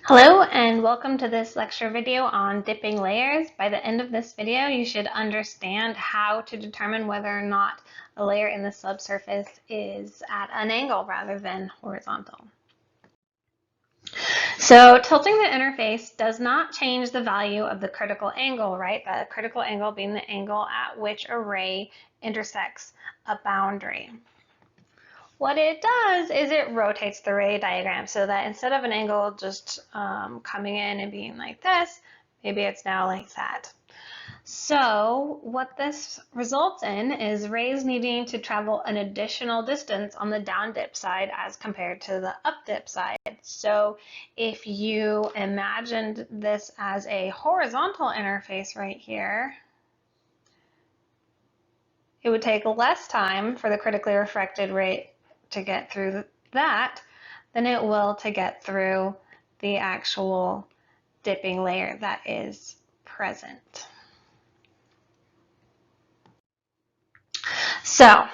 Hello and welcome to this lecture video on dipping layers. By the end of this video, you should understand how to determine whether or not a layer in the subsurface is at an angle rather than horizontal. So tilting the interface does not change the value of the critical angle, right? The critical angle being the angle at which a ray intersects a boundary. What it does is it rotates the ray diagram so that instead of an angle just coming in and being like this, maybe it's now like that. So what this results in is rays needing to travel an additional distance on the down dip side as compared to the up dip side. So if you imagined this as a horizontal interface right here, it would take less time for the critically refracted ray to get through that than it will to get through the actual dipping layer that is present. So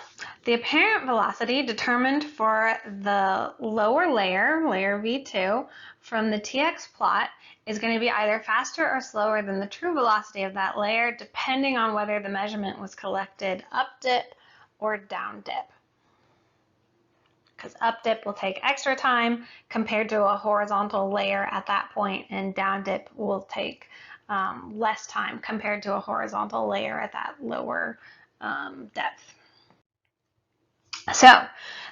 the apparent velocity determined for the lower layer, layer V2, from the TX plot is going to be either faster or slower than the true velocity of that layer, depending on whether the measurement was collected up dip or down dip. Because up dip will take extra time compared to a horizontal layer at that point, and down dip will take less time compared to a horizontal layer at that lower depth. So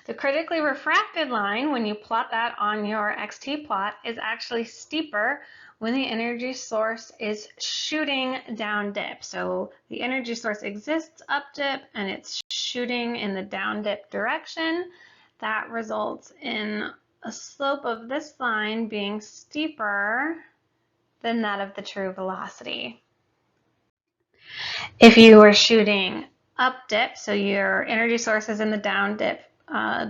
the critically refracted line, when you plot that on your XT plot, is actually steeper when the energy source is shooting down dip. So the energy source exists up dip and it's shooting in the down dip direction. That results in a slope of this line being steeper than that of the true velocity. If you were shooting up dip, so your energy source is in the down dip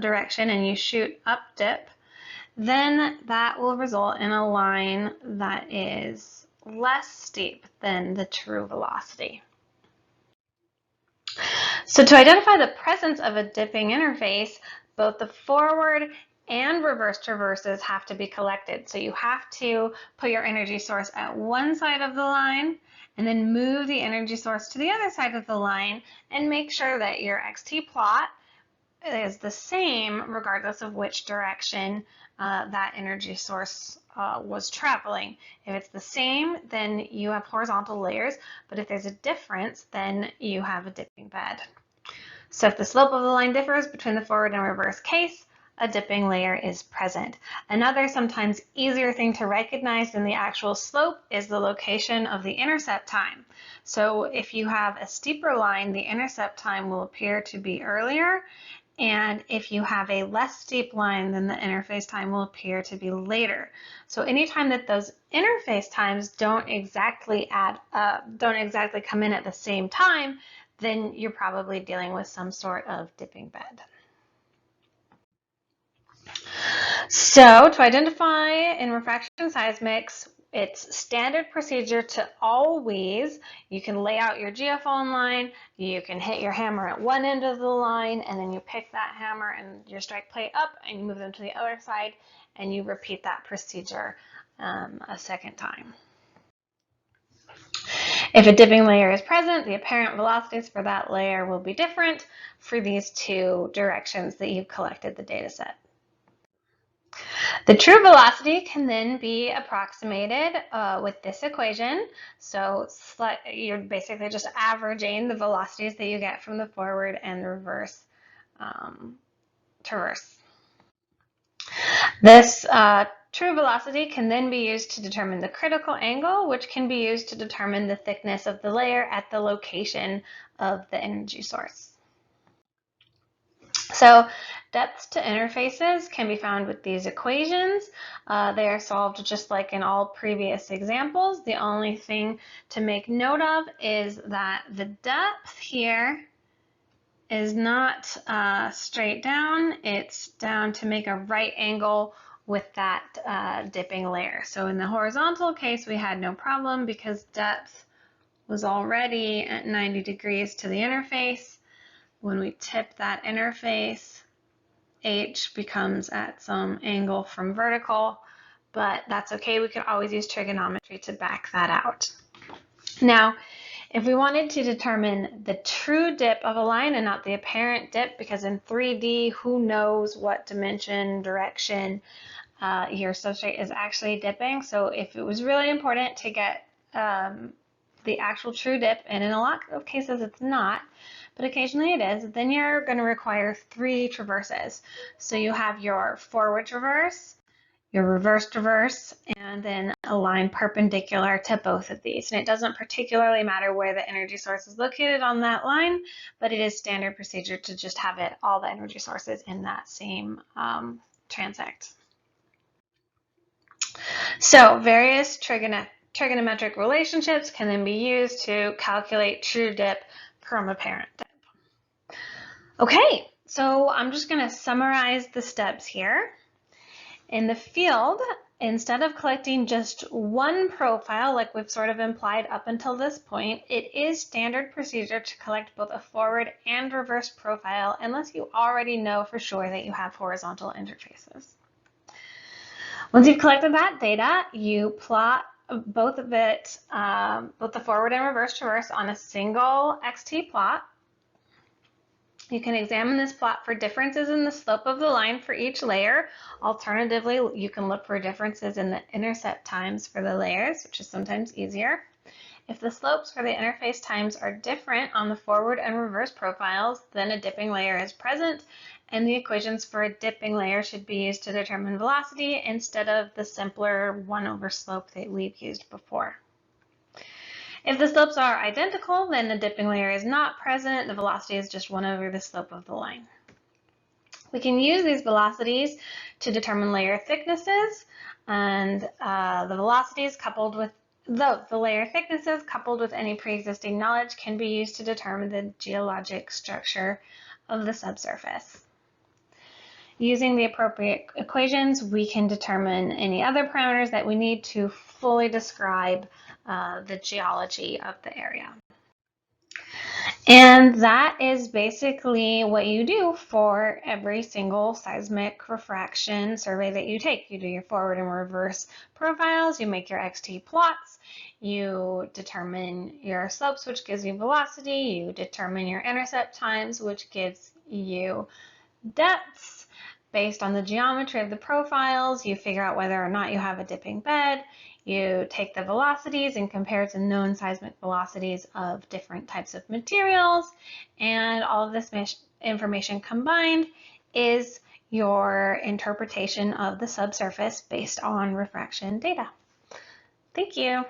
direction and you shoot up dip, then that will result in a line that is less steep than the true velocity. So to identify the presence of a dipping interface, both the forward and reverse traverses have to be collected. So you have to put your energy source at one side of the line and then move the energy source to the other side of the line and make sure that your XT plot is the same regardless of which direction that energy source was traveling. If it's the same, then you have horizontal layers, but if there's a difference, then you have a dipping bed. So if the slope of the line differs between the forward and reverse case, a dipping layer is present. Another sometimes easier thing to recognize than the actual slope is the location of the intercept time. So if you have a steeper line, the intercept time will appear to be earlier, and if you have a less steep line, then the interface time will appear to be later. So anytime that those interface times don't exactly come in at the same time, then you're probably dealing with some sort of dipping bed. So to identify in refraction seismics, it's standard procedure to always, you can lay out your geophone line, you can hit your hammer at one end of the line, and then you pick that hammer and your strike plate up and you move them to the other side, and you repeat that procedure a second time. If a dipping layer is present, the apparent velocities for that layer will be different for these two directions that you've collected the data set. The true velocity can then be approximated with this equation. So you're basically just averaging the velocities that you get from the forward and the reverse traverse. This true velocity can then be used to determine the critical angle, which can be used to determine the thickness of the layer at the location of the energy source. So depths to interfaces can be found with these equations. They are solved just like in all previous examples. The only thing to make note of is that the depth here is not straight down. It's down to make a right angle with that dipping layer. So in the horizontal case, we had no problem because depth was already at 90 degrees to the interface. When we tip that interface, H becomes at some angle from vertical, but that's okay. We can always use trigonometry to back that out. Now, if we wanted to determine the true dip of a line and not the apparent dip, because in 3D, who knows what dimension, direction your substrate is actually dipping. So if it was really important to get the actual true dip, and in a lot of cases it's not, but occasionally it is, then you're going to require 3 traverses. So you have your forward traverse, your reverse traverse, and then a line perpendicular to both of these. And it doesn't particularly matter where the energy source is located on that line, but it is standard procedure to just have all the energy sources in that same transect. So various trigonometric relationships can then be used to calculate true dip from apparent dip. Okay, so I'm just going to summarize the steps here. In the field, instead of collecting just one profile, like we've sort of implied up until this point, it is standard procedure to collect both a forward and reverse profile unless you already know for sure that you have horizontal interfaces. Once you've collected that data, you plot both of it, both the forward and reverse traverse on a single XT plot. You can examine this plot for differences in the slope of the line for each layer. Alternatively, you can look for differences in the intercept times for the layers, which is sometimes easier. If the slopes for the interface times are different on the forward and reverse profiles, then a dipping layer is present, and the equations for a dipping layer should be used to determine velocity instead of the simpler 1 over slope that we've used before. If the slopes are identical, then the dipping layer is not present. The velocity is just 1 over the slope of the line. We can use these velocities to determine layer thicknesses, and the velocities coupled with the layer thicknesses coupled with any pre-existing knowledge can be used to determine the geologic structure of the subsurface. Using the appropriate equations, we can determine any other parameters that we need to fully describe the geology of the area. And that is basically what you do for every single seismic refraction survey that you take. You do your forward and reverse profiles, you make your XT plots, you determine your slopes, which gives you velocity, you determine your intercept times, which gives you depths. Based on the geometry of the profiles, you figure out whether or not you have a dipping bed. You take the velocities and compare to known seismic velocities of different types of materials, and all of this information combined is your interpretation of the subsurface based on refraction data. Thank you.